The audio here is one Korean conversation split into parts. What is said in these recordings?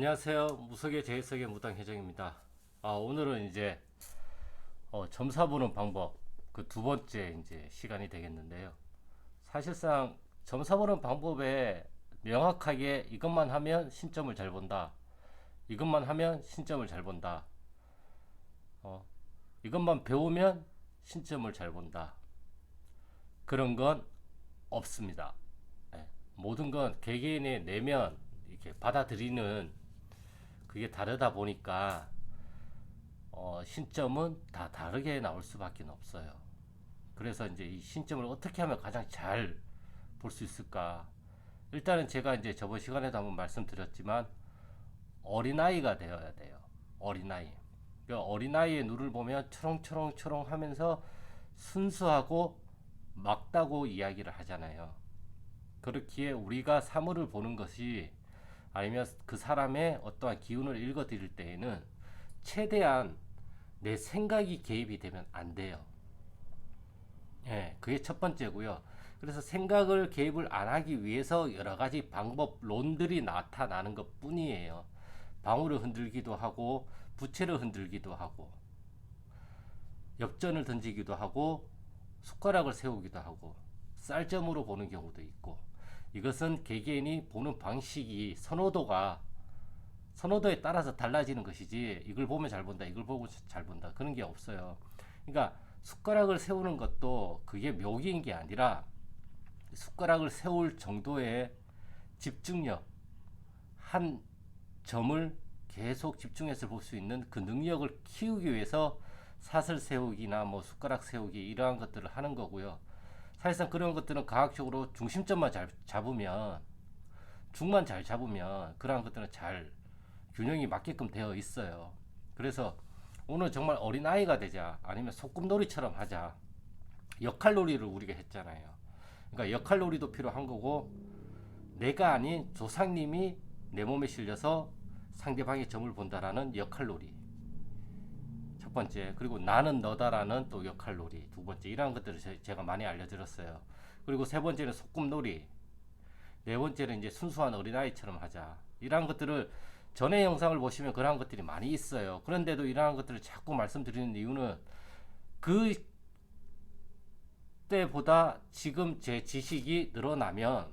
안녕하세요. 무속의 재해석의 무당혜정입니다. 오늘은 이제 점사 보는 방법 그 두 번째 이제 시간이 되겠는데요. 사실상 점사 보는 방법에 명확하게 이것만 하면 신점을 잘 본다. 이것만 하면 신점을 잘 본다. 어, 이것만 배우면 신점을 잘 본다. 그런 건 없습니다. 예, 모든 건 개개인의 내면 이렇게 받아들이는 그게 다르다 보니까 신점은 다 다르게 나올 수밖에 없어요. 그래서 이제 이 신점을 어떻게 하면 가장 잘 볼 수 있을까? 일단은 제가 이제 저번 시간에도 한번 말씀드렸지만 어린아이가 되어야 돼요. 어린아이. 그 어린아이의 눈을 보면 초롱초롱초롱 하면서 순수하고 막다고 이야기를 하잖아요. 그렇기에 우리가 사물을 보는 것이 아니면 그 사람의 어떠한 기운을 읽어드릴 때에는 최대한 내 생각이 개입이 되면 안 돼요. 예, 그게 첫 번째고요. 그래서 생각을 개입을 안 하기 위해서 여러 가지 방법론들이 나타나는 것 뿐이에요. 방울을 흔들기도 하고, 부채를 흔들기도 하고, 엽전을 던지기도 하고, 숟가락을 세우기도 하고, 쌀점으로 보는 경우도 있고, 이것은 개개인이 보는 방식이 선호도에 따라서 달라지는 것이지 이걸 보면 잘 본다 이걸 보고 잘 본다 그런 게 없어요. 그러니까 숟가락을 세우는 것도 그게 묘기인 게 아니라 숟가락을 세울 정도의 집중력 한 점을 계속 집중해서 볼 수 있는 그 능력을 키우기 위해서 사슬 세우기나 뭐 숟가락 세우기 이러한 것들을 하는 거고요. 사실상 그런 것들은 과학적으로 중심점만 잘 잡으면 중만 잘 잡으면 그러한 것들은 잘 균형이 맞게끔 되어 있어요. 그래서 오늘 정말 어린아이가 되자 아니면 소꿉놀이처럼 하자 역할놀이를 우리가 했잖아요. 그러니까 역할놀이도 필요한 거고 내가 아닌 조상님이 내 몸에 실려서 상대방의 점을 본다라는 역할놀이 첫 번째, 그리고 나는 너다라는 또 역할놀이 두 번째, 이러한 것들을 제가 많이 알려드렸어요. 그리고 세 번째는 소꿉놀이, 네 번째는 이제 순수한 어린아이처럼 하자. 이러한 것들을 전에 영상을 보시면 그러한 것들이 많이 있어요. 그런데도 이러한 것들을 자꾸 말씀드리는 이유는 그 때보다 지금 제 지식이 늘어나면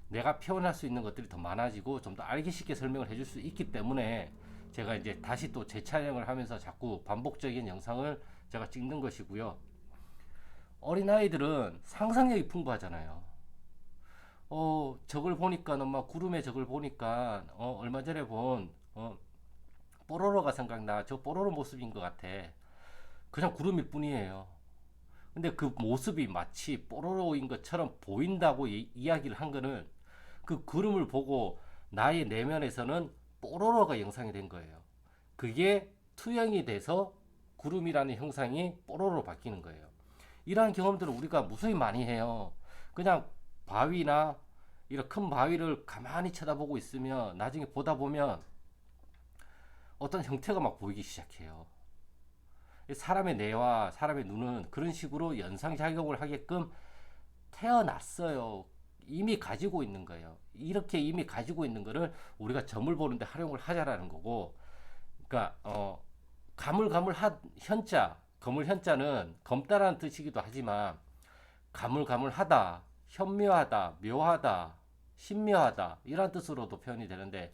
내가 표현할 수 있는 것들이 더 많아지고 좀 더 알기 쉽게 설명을 해줄 수 있기 때문에 제가 이제 다시 또 재촬영을 하면서 자꾸 반복적인 영상을 제가 찍는 것이고요. 어린아이들은 상상력이 풍부하잖아요. 저걸 보니까 엄마 구름에 저걸 보니까 얼마 전에 본 뽀로로가 생각나. 저 뽀로로 모습인 것 같아. 그냥 구름일 뿐이에요. 근데 그 모습이 마치 뽀로로인 것처럼 보인다고 이야기를 한 거는 그 구름을 보고 나의 내면에서는 뽀로로가 형상이 된 거예요. 그게 투영이 돼서 구름이라는 형상이 뽀로로로 바뀌는 거예요. 이러한 경험들을 우리가 무수히 많이 해요. 그냥 바위나 이런 큰 바위를 가만히 쳐다보고 있으면 나중에 보다 보면 어떤 형태가 막 보이기 시작해요. 사람의 뇌와 사람의 눈은 그런 식으로 연상작용을 하게끔 태어났어요. 이미 가지고 있는 거예요. 이렇게 이미 가지고 있는 거를 우리가 점을 보는데 활용을 하자라는 거고, 그러니까 현자, 거물 현자는 검다라는 뜻이기도 하지만 가물가물하다, 현묘하다, 묘하다, 신묘하다 이런 뜻으로도 표현이 되는데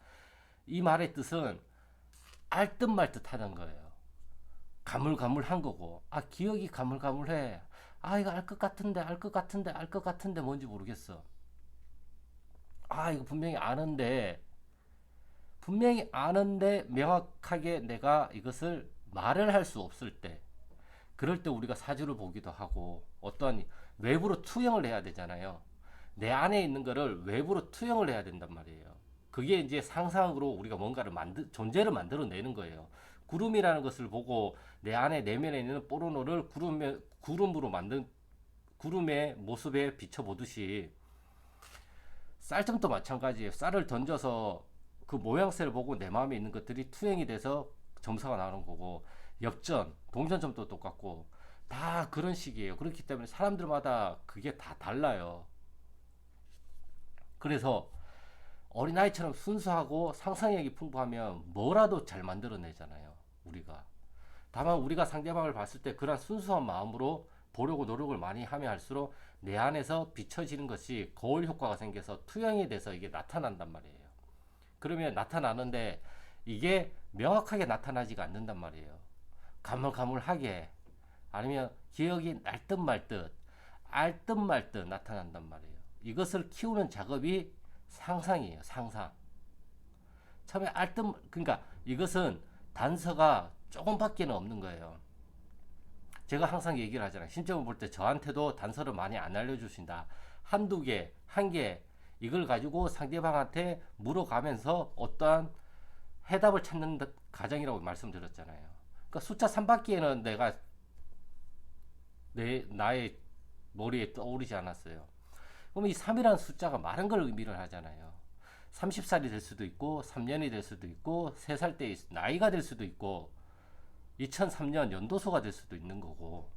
이 말의 뜻은 알듯 말듯 하는 거예요. 가물가물한 거고, 기억이 가물가물해. 이거 알 것 같은데, 알 것 같은데, 알 것 같은데 뭔지 모르겠어. 이거 분명히 아는데 명확하게 내가 이것을 말을 할 수 없을 때, 그럴 때 우리가 사주를 보기도 하고 어떠한 외부로 투영을 해야 되잖아요. 내 안에 있는 거를 외부로 투영을 해야 된단 말이에요. 그게 이제 상상으로 우리가 뭔가를 존재를 만들어내는 거예요. 구름이라는 것을 보고 내 안에 내면에 있는 뽀로로를 구름으로 만든 구름의 모습에 비춰보듯이 쌀점도 마찬가지예요. 쌀을 던져서 그 모양새를 보고 내 마음에 있는 것들이 투영이 돼서 점수가 나오는 거고, 엽전, 동전점도 똑같고 다 그런 식이에요. 그렇기 때문에 사람들마다 그게 다 달라요. 그래서 어린아이처럼 순수하고 상상력이 풍부하면 뭐라도 잘 만들어내잖아요. 우리가. 다만 우리가 상대방을 봤을 때 그런 순수한 마음으로 보려고 노력을 많이 하면 할수록 내 안에서 비춰지는 것이 거울 효과가 생겨서 투영이 돼서 이게 나타난단 말이에요. 그러면 나타나는데 이게 명확하게 나타나지가 않는단 말이에요. 가물가물하게 아니면 기억이 날 듯 말 듯, 알 듯 말 듯 나타난단 말이에요. 이것을 키우는 작업이 상상이에요. 상상. 처음에 알 듯, 그러니까 이것은 단서가 조금밖에 없는 거예요. 제가 항상 얘기를 하잖아요. 신점을 볼 때 저한테도 단서를 많이 안 알려주신다. 한두 개, 한 개, 이걸 가지고 상대방한테 물어가면서 어떠한 해답을 찾는 과정이라고 말씀드렸잖아요. 그러니까 숫자 3바퀴에는 내가 나의 머리에 떠오르지 않았어요. 그러면 이 3이라는 숫자가 많은 걸 의미를 하잖아요. 30살이 될 수도 있고 3년이 될 수도 있고 3살 때 나이가 될 수도 있고 2003년 연도수가 될 수도 있는 거고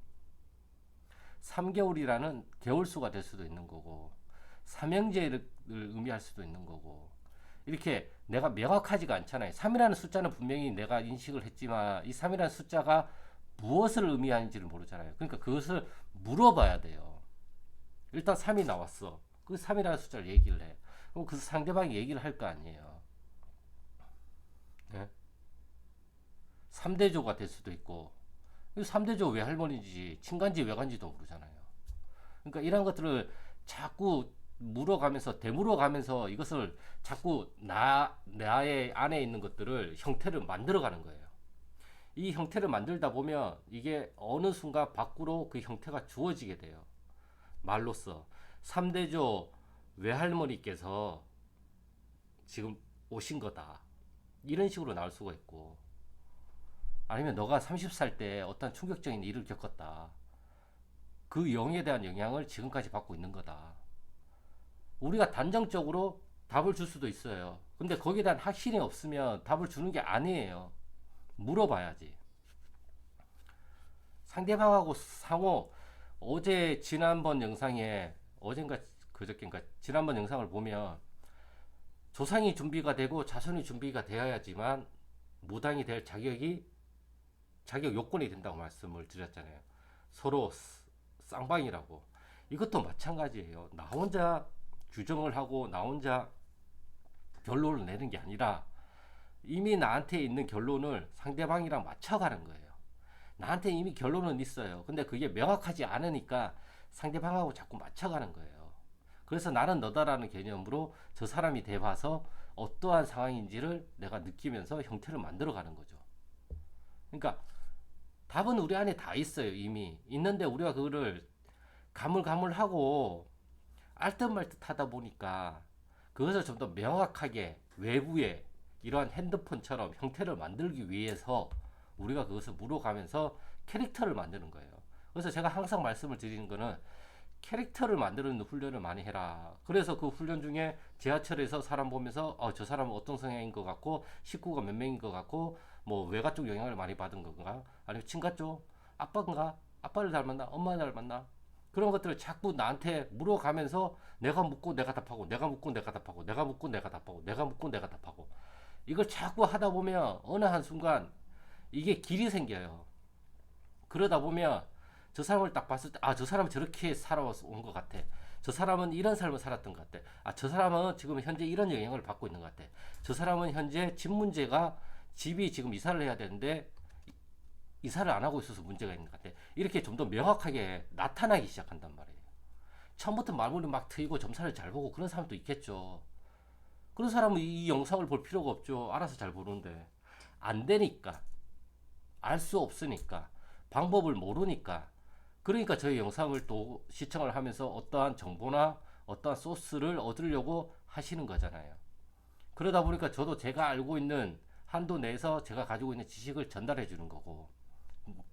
3개월이라는 개월수가 될 수도 있는 거고 삼형제를 의미할 수도 있는 거고 이렇게 내가 명확하지가 않잖아요. 3이라는 숫자는 분명히 내가 인식을 했지만 이 3이라는 숫자가 무엇을 의미하는지를 모르잖아요. 그러니까 그것을 물어봐야 돼요. 일단 3이 나왔어. 그 3이라는 숫자를 얘기를 해. 그럼 그 상대방이 얘기를 할 거 아니에요. 네? 3대조가 될 수도 있고 3대조 외할머니인지 친간지 외간지도 모르잖아요. 그러니까 이런 것들을 자꾸 물어가면서 되물어가면서 이것을 자꾸 나의 안에 있는 것들을 형태를 만들어가는 거예요. 이 형태를 만들다 보면 이게 어느 순간 밖으로 그 형태가 주어지게 돼요. 말로써 3대조 외할머니께서 지금 오신 거다. 이런 식으로 나올 수가 있고 아니면 너가 30살 때 어떤 충격적인 일을 겪었다. 그 영에 대한 영향을 지금까지 받고 있는 거다. 우리가 단정적으로 답을 줄 수도 있어요. 근데 거기에 대한 확신이 없으면 답을 주는 게 아니에요. 물어봐야지. 상대방하고 상호 어제 지난번 영상에 어젠가 그저께인가 지난번 영상을 보면 조상이 준비가 되고 자손이 준비가 되어야지만 무당이 될 자격 요건이 된다고 말씀을 드렸잖아요. 서로 쌍방이라고. 이것도 마찬가지예요. 나 혼자 규정을 하고 나 혼자 결론을 내는 게 아니라 이미 나한테 있는 결론을 상대방이랑 맞춰가는 거예요. 나한테 이미 결론은 있어요. 근데 그게 명확하지 않으니까 상대방하고 자꾸 맞춰가는 거예요. 그래서 나는 너다라는 개념으로 저 사람이 돼봐서 어떠한 상황인지를 내가 느끼면서 형태를 만들어가는 거죠. 그러니까 답은 우리 안에 다 있어요. 이미 있는데 우리가 그거를 가물가물하고 알듯말듯 하다 보니까 그것을 좀 더 명확하게 외부에 이러한 핸드폰처럼 형태를 만들기 위해서 우리가 그것을 물어가면서 캐릭터를 만드는 거예요. 그래서 제가 항상 말씀을 드리는 거는 캐릭터를 만드는 훈련을 많이 해라. 그래서 그 훈련 중에 지하철에서 사람 보면서 저 사람은 어떤 성향인 것 같고 식구가 몇 명인 것 같고 뭐 외가 쪽 영향을 많이 받은 건가 아니면 친가 쪽 아빠인가 아빠를 닮았나 엄마를 닮았나 그런 것들을 자꾸 나한테 물어가면서 내가 묻고 내가 답하고 내가 묻고 내가 답하고 내가 묻고 내가 답하고 내가 묻고 내가 답하고 이걸 자꾸 하다 보면 어느 한순간 이게 길이 생겨요. 그러다 보면 저 사람을 딱 봤을 때 저 사람은 저렇게 살아온 것 같아. 저 사람은 이런 삶을 살았던 것 같아. 저 사람은 지금 현재 이런 영향을 받고 있는 것 같아. 저 사람은 현재 집 문제가 집이 지금 이사를 해야 되는데 이사를 안 하고 있어서 문제가 있는 것 같아. 이렇게 좀 더 명확하게 나타나기 시작한단 말이에요. 처음부터 말문이 막 트이고 점사를 잘 보고 그런 사람도 있겠죠. 그런 사람은 이 영상을 볼 필요가 없죠. 알아서 잘 보는데. 안 되니까. 알 수 없으니까. 방법을 모르니까. 그러니까 저희 영상을 또 시청을 하면서 어떠한 정보나 어떠한 소스를 얻으려고 하시는 거잖아요. 그러다 보니까 저도 제가 알고 있는 한도 내에서 제가 가지고 있는 지식을 전달해 주는 거고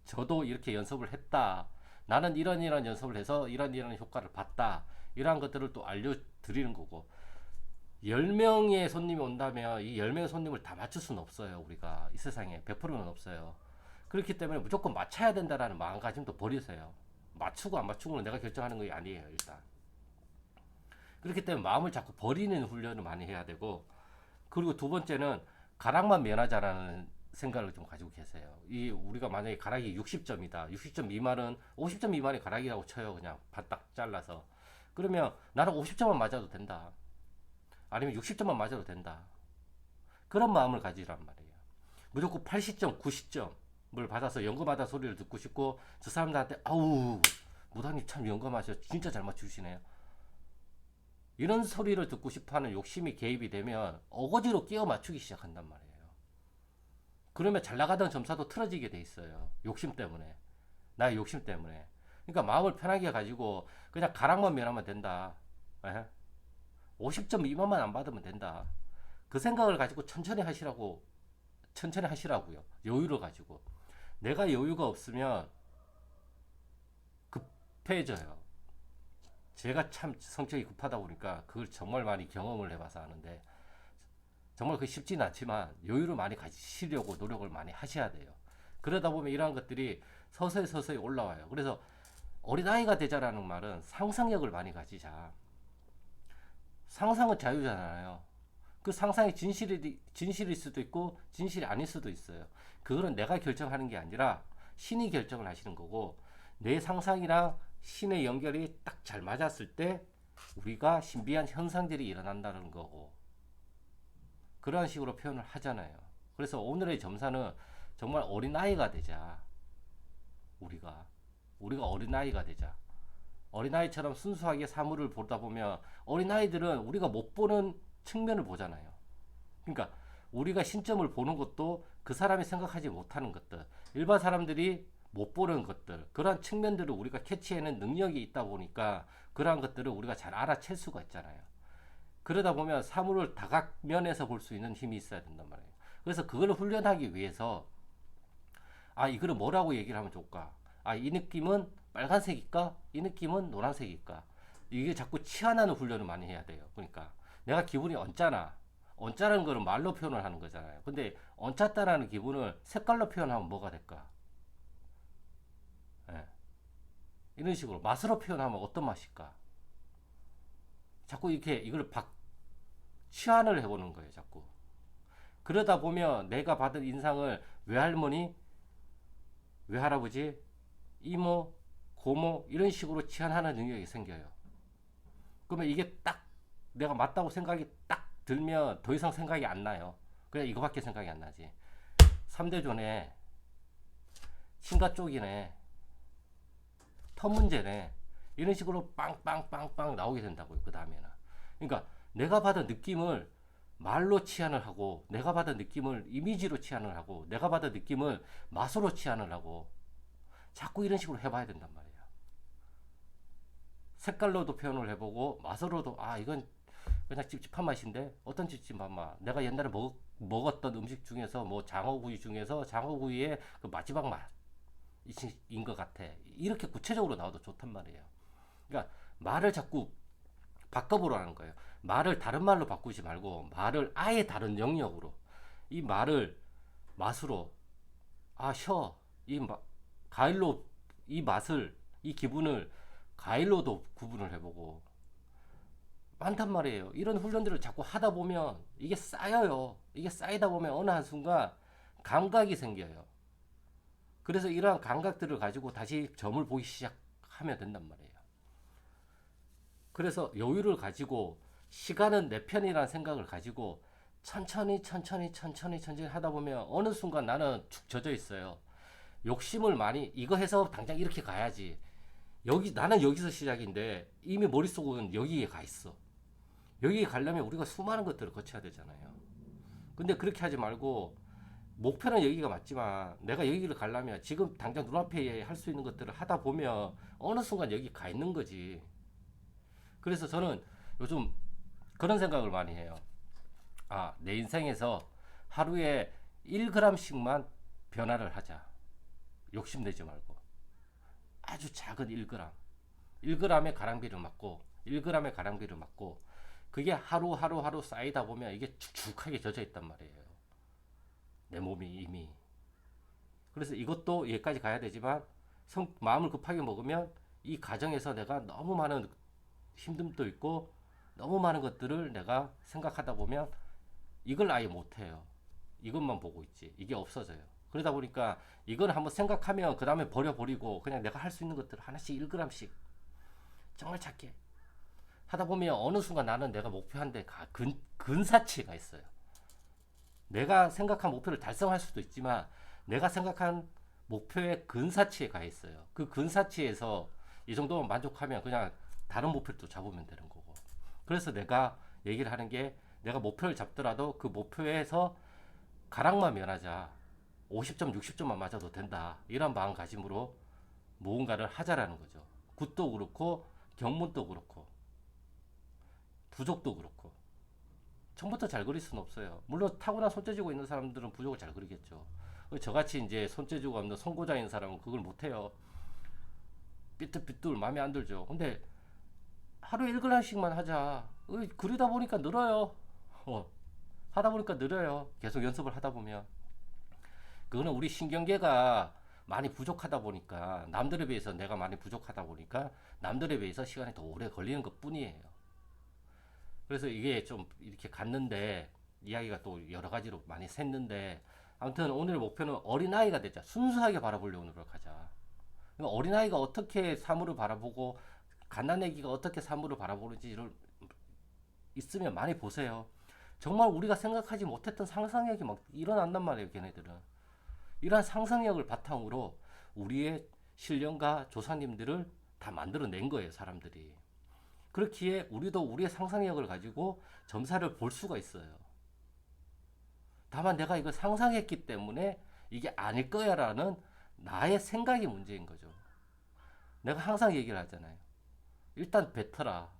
저도 이렇게 연습을 했다. 나는 이런 연습을 해서 이런 효과를 봤다. 이러한 것들을 또 알려드리는 거고 10명의 손님이 온다면 이 10명의 손님을 다 맞출 수는 없어요. 우리가 이 세상에 100%는 없어요. 그렇기 때문에 무조건 맞춰야 된다라는 마음가짐도 버리세요. 맞추고 안 맞추고는 내가 결정하는 게 아니에요. 일단 그렇기 때문에 마음을 자꾸 버리는 훈련을 많이 해야 되고, 그리고 두 번째는 가락만 면하자라는 생각을 좀 가지고 계세요. 이 우리가 만약에 가락이 60점이다. 60점 미만은 50점 미만이 가락이라고 쳐요. 그냥 바닥 잘라서. 그러면 나는 50점만 맞아도 된다. 아니면 60점만 맞아도 된다. 그런 마음을 가지란 말이에요. 무조건 80점, 90점을 받아서 연금하다 소리를 듣고 싶고 저 사람들한테 아우 무당님 참 연금하셔 진짜 잘 맞추시네요. 이런 소리를 듣고 싶어하는 욕심이 개입이 되면 어거지로 끼워 맞추기 시작한단 말이에요. 그러면 잘 나가던 점사도 틀어지게 돼 있어요. 욕심 때문에. 나의 욕심 때문에. 그러니까 마음을 편하게 가지고 그냥 가락만 면하면 된다. 에? 50점 미만만 안 받으면 된다. 그 생각을 가지고 천천히 하시라고요. 여유를 가지고. 내가 여유가 없으면 급해져요. 제가 참 성격이 급하다 보니까 그걸 정말 많이 경험을 해봐서 아는데 정말 그 쉽지는 않지만 여유를 많이 가지시려고 노력을 많이 하셔야 돼요. 그러다 보면 이러한 것들이 서서히 서서히 올라와요. 그래서 어린아이가 되자라는 말은 상상력을 많이 가지자. 상상은 자유잖아요. 그 상상이 진실일 수도 있고 진실이 아닐 수도 있어요. 그거는 내가 결정하는 게 아니라 신이 결정을 하시는 거고 내 상상이랑 신의 연결이 딱 잘 맞았을 때 우리가 신비한 현상들이 일어난다는 거고 그러한 식으로 표현을 하잖아요. 그래서 오늘의 점사는 정말 어린아이가 되자. 우리가 어린아이가 되자. 어린아이처럼 순수하게 사물을 보다 보면 어린아이들은 우리가 못 보는 측면을 보잖아요. 그러니까 우리가 신점을 보는 것도 그 사람이 생각하지 못하는 것들, 일반 사람들이 못 보는 것들, 그러한 측면들을 우리가 캐치해내는 능력이 있다 보니까 그러한 것들을 우리가 잘 알아챌 수가 있잖아요. 그러다 보면 사물을 다각면에서 볼 수 있는 힘이 있어야 된단 말이에요. 그래서 그걸 훈련하기 위해서 이거를 뭐라고 얘기를 하면 좋을까? 이 느낌은 빨간색일까? 이 느낌은 노란색일까? 이게 자꾸 치환하는 훈련을 많이 해야 돼요. 그러니까 내가 기분이 언짢아. 언짢은 거는 말로 표현을 하는 거잖아요. 근데 언짢다라는 기분을 색깔로 표현하면 뭐가 될까? 예. 이런 식으로 맛으로 표현하면 어떤 맛일까? 자꾸 이렇게 이걸 치환을 해보는 거예요. 자꾸. 그러다 보면 내가 받은 인상을 외할머니, 외할아버지, 이모, 고모 이런 식으로 치환하는 능력이 생겨요. 그러면 이게 딱 내가 맞다고 생각이 딱 들면 더 이상 생각이 안 나요. 그냥 이거밖에 생각이 안 나지. 3대존에 친가 쪽이네, 터 문제네 이런 식으로 빵빵빵빵 나오게 된다고요. 그 다음에는. 그러니까 내가 받은 느낌을 말로 치환을 하고 내가 받은 느낌을 이미지로 치환을 하고 내가 받은 느낌을 맛으로 치환을 하고 자꾸 이런 식으로 해봐야 된단 말이에요. 색깔로도 표현을 해보고 맛으로도 이건 그냥 찝찝한 맛인데 어떤 찝찝한 맛 내가 옛날에 먹었던 음식 중에서 뭐 장어구이 중에서 장어구이의 그 마지막 맛인 것 같아. 이렇게 구체적으로 나와도 좋단 말이에요. 그러니까 말을 자꾸 바꿔보라는 거예요. 말을 다른 말로 바꾸지 말고 말을 아예 다른 영역으로 이 말을 맛으로 이 과일로 이 맛을 이 기분을 과일로도 구분을 해보고 많단 말이에요. 이런 훈련들을 자꾸 하다 보면 이게 쌓여요. 이게 쌓이다 보면 어느 한순간 감각이 생겨요. 그래서 이러한 감각들을 가지고 다시 점을 보기 시작하면 된단 말이에요. 그래서 여유를 가지고 시간은 내 편이라는 생각을 가지고 천천히 하다 보면 어느 순간 나는 축 젖어 있어요. 욕심을 많이 이거 해서 당장 이렇게 가야지. 나는 여기서 시작인데 이미 머릿속은 여기에 가 있어. 여기에 가려면 우리가 수많은 것들을 거쳐야 되잖아요. 근데 그렇게 하지 말고 목표는 여기가 맞지만 내가 여기를 가려면 지금 당장 눈앞에 할 수 있는 것들을 하다 보면 어느 순간 여기 가 있는 거지. 그래서 저는 요즘 그런 생각을 많이 해요. 내 인생에서 하루에 1g씩만 변화를 하자. 욕심내지 말고. 아주 작은 1g. 1g의 가랑비를 맞고, 1g의 가랑비를 맞고, 그게 하루 쌓이다 보면 이게 축축하게 젖어 있단 말이에요. 내 몸이 이미. 그래서 이것도 여기까지 가야 되지만, 마음을 급하게 먹으면 이 과정에서 내가 너무 많은 힘듦도 있고, 너무 많은 것들을 내가 생각하다 보면 이걸 아예 못해요. 이것만 보고 있지. 이게 없어져요. 그러다 보니까 이걸 한번 생각하면 그 다음에 버려버리고 그냥 내가 할 수 있는 것들을 하나씩 1g씩 정말 작게 하다 보면 어느 순간 나는 내가 목표한 데 근사치가 있어요. 내가 생각한 목표를 달성할 수도 있지만 내가 생각한 목표의 근사치에 가 있어요. 그 근사치에서 이 정도만 만족하면 그냥 다른 목표를 또 잡으면 되는 거고. 그래서 내가 얘기를 하는 게 내가 목표를 잡더라도 그 목표에서 가락만 면하자. 50점, 60점만 맞아도 된다. 이런 마음가짐으로 무언가를 하자라는 거죠. 굿도 그렇고 경문도 그렇고 부족도 그렇고 처음부터 잘 그릴 수는 없어요. 물론 타고난 손재주가 있는 사람들은 부족을 잘 그리겠죠. 저같이 이제 손재주가 없는 선고자인 사람은 그걸 못해요. 삐뚤삐뚤 마음에 안 들죠. 근데 하루에 1g씩만 하자. 그리다 보니까 늘어요. 하다 보니까 늘어요. 계속 연습을 하다 보면. 그거는 우리 신경계가 많이 부족하다 보니까 남들에 비해서 내가 많이 부족하다 보니까 남들에 비해서 시간이 더 오래 걸리는 것 뿐이에요. 그래서 이게 좀 이렇게 갔는데 이야기가 또 여러 가지로 많이 샜는데 아무튼 오늘의 목표는 어린아이가 되자. 순수하게 바라보려고 노력하자. 그러니까 어린아이가 어떻게 사물을 바라보고 갓난아기가 어떻게 사물을 바라보는지를 있으면 많이 보세요. 정말 우리가 생각하지 못했던 상상력이 막 일어난단 말이에요, 걔네들은. 이러한 상상력을 바탕으로 우리의 신령과 조상님들을 다 만들어낸 거예요, 사람들이. 그렇기에 우리도 우리의 상상력을 가지고 점사를 볼 수가 있어요. 다만 내가 이걸 상상했기 때문에 이게 아닐 거야 라는 나의 생각이 문제인 거죠. 내가 항상 얘기를 하잖아요. 일단 뱉어라.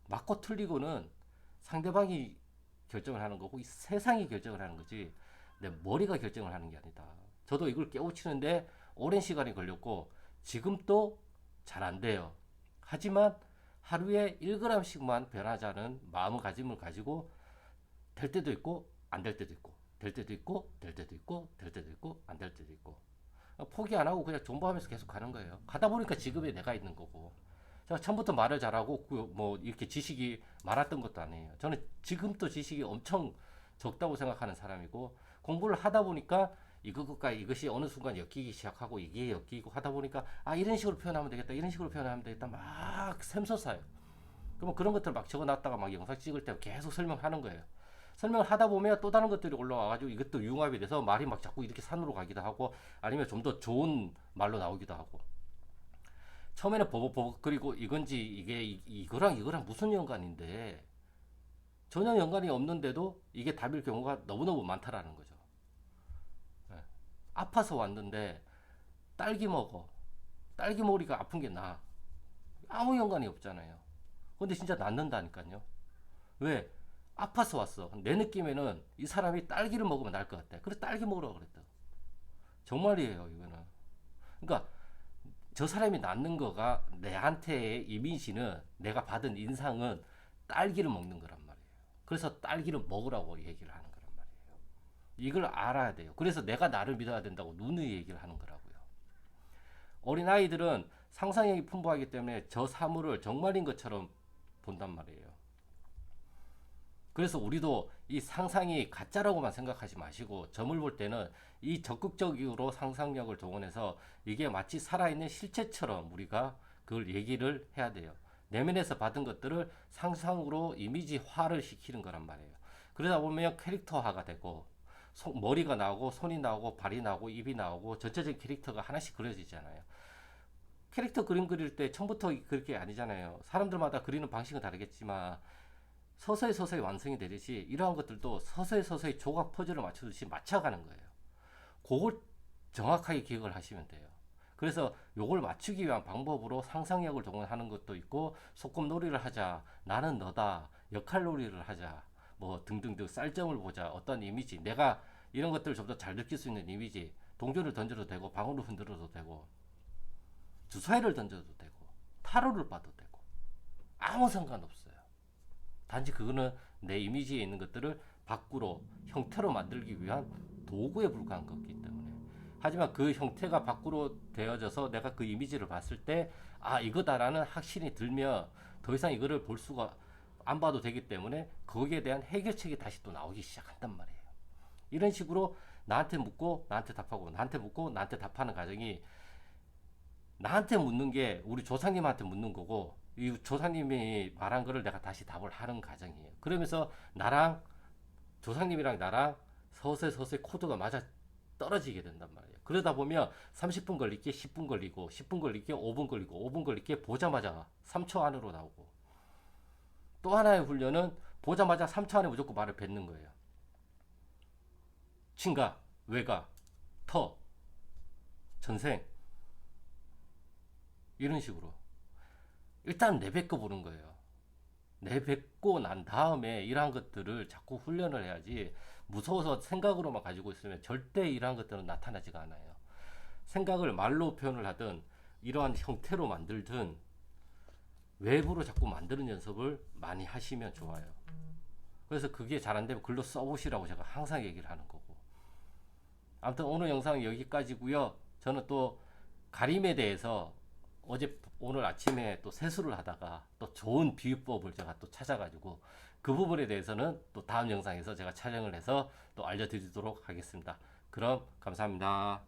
맞고 틀리고는 상대방이 결정을 하는 거고 이 세상이 결정을 하는 거지 내 머리가 결정을 하는 게 아니다. 저도 이걸 깨우치는데 오랜 시간이 걸렸고 지금도 잘 안 돼요. 하지만 하루에 1g씩만 변하자는 마음가짐을 가지고 될 때도 있고 안 될 때도 있고 될 때도 있고 될 때도 있고 될 때도 있고 안 될 때도 있고 포기 안 하고 그냥 존버하면서 계속 가는 거예요. 가다 보니까 지금의 내가 있는 거고 제가 처음부터 말을 잘하고 뭐 이렇게 지식이 많았던 것도 아니에요. 저는 지금도 지식이 엄청 적다고 생각하는 사람이고 공부를 하다 보니까 이것과 이것이 어느 순간 엮이기 시작하고 이게 엮이고 하다 보니까 아 이런 식으로 표현하면 되겠다 이런 식으로 표현하면 되겠다 막 샘솟아요. 그러면 그런 것들 막 적어놨다가 막 영상 찍을 때 계속 설명하는 거예요. 설명을 하다 보면 또 다른 것들이 올라와가지고 이것도 융합이 돼서 말이 막 자꾸 이렇게 산으로 가기도 하고 아니면 좀 더 좋은 말로 나오기도 하고 처음에는 버벅버벅 그리고 이건지 이게 이거랑 무슨 연관인데 전혀 연관이 없는데도 이게 답일 경우가 너무너무 많다라는 거죠. 네. 아파서 왔는데 딸기 먹어. 딸기 먹으니까 아픈 게 나아. 아무 연관이 없잖아요. 근데 진짜 낫는다니까요. 왜? 아파서 왔어. 내 느낌에는 이 사람이 딸기를 먹으면 나을 것 같아. 그래서 딸기 먹으라고 그랬다. 정말이에요, 이거는. 그러니까 저 사람이 낫는 거가 내한테의 이미지는 내가 받은 인상은 딸기를 먹는 거란 말이에요. 그래서 딸기를 먹으라고 얘기를 하는 거란 말이에요. 이걸 알아야 돼요. 그래서 내가 나를 믿어야 된다고 누누이 얘기를 하는 거라고요. 어린아이들은 상상력이 풍부하기 때문에 저 사물을 정말인 것처럼 본단 말이에요. 그래서 우리도 이 상상이 가짜라고만 생각하지 마시고 점을 볼 때는 이 적극적으로 상상력을 동원해서 이게 마치 살아있는 실체처럼 우리가 그걸 얘기를 해야 돼요. 내면에서 받은 것들을 상상으로 이미지화를 시키는 거란 말이에요. 그러다 보면 캐릭터화가 되고 머리가 나오고 손이 나오고 발이 나오고 입이 나오고 전체적인 캐릭터가 하나씩 그려지잖아요. 캐릭터 그림 그릴 때 처음부터 그렇게 아니잖아요. 사람들마다 그리는 방식은 다르겠지만 서서히 완성이 되듯이 이러한 것들도 서서히 조각 퍼즐을 맞추듯이 맞춰가는 거예요. 그걸 정확하게 기억을 하시면 돼요. 그래서 요걸 맞추기 위한 방법으로 상상력을 동원하는 것도 있고 소꿉놀이를 하자, 나는 너다, 역할놀이를 하자, 뭐 등등등 쌀점을 보자, 어떤 이미지, 내가 이런 것들을 좀 더 잘 느낄 수 있는 이미지, 동전을 던져도 되고 방울을 흔들어도 되고 주사위를 던져도 되고 타로를 봐도 되고 아무 상관없어요. 단지 그거는 내 이미지에 있는 것들을 밖으로 형태로 만들기 위한 도구에 불과한 거기 때문에. 하지만 그 형태가 밖으로 되어져서 내가 그 이미지를 봤을 때 아 이거다라는 확신이 들면 더 이상 이거를 볼 수가 안 봐도 되기 때문에 거기에 대한 해결책이 다시 또 나오기 시작한단 말이에요. 이런 식으로 나한테 묻고 나한테 답하고 나한테 묻고 나한테 답하는 과정이, 나한테 묻는 게 우리 조상님한테 묻는 거고 이 조상님이 말한 거를 내가 다시 답을 하는 과정이에요. 그러면서 나랑 조상님이랑 나랑 서서히 코드가 맞아 떨어지게 된단 말이에요. 그러다 보면 30분 걸리게 10분 걸리고 10분 걸리게 5분 걸리고 5분 걸리게 보자마자 3초 안으로 나오고, 또 하나의 훈련은 보자마자 3초 안에 무조건 말을 뱉는 거예요. 친가, 외가, 터, 전생, 이런 식으로 일단 내뱉어 보는 거예요. 내뱉고 난 다음에 이러한 것들을 자꾸 훈련을 해야지, 무서워서 생각으로만 가지고 있으면 절대 이러한 것들은 나타나지가 않아요. 생각을 말로 표현을 하든 이러한 형태로 만들든 외부로 자꾸 만드는 연습을 많이 하시면 좋아요. 그래서 그게 잘 안 되면 글로 써보시라고 제가 항상 얘기를 하는 거고. 아무튼 오늘 영상은 여기까지고요. 저는 또 가림에 대해서 오늘 아침에 또 세수를 하다가 또 좋은 비유법을 제가 또 찾아가지고 그 부분에 대해서는 또 다음 영상에서 제가 촬영을 해서 또 알려드리도록 하겠습니다. 그럼 감사합니다.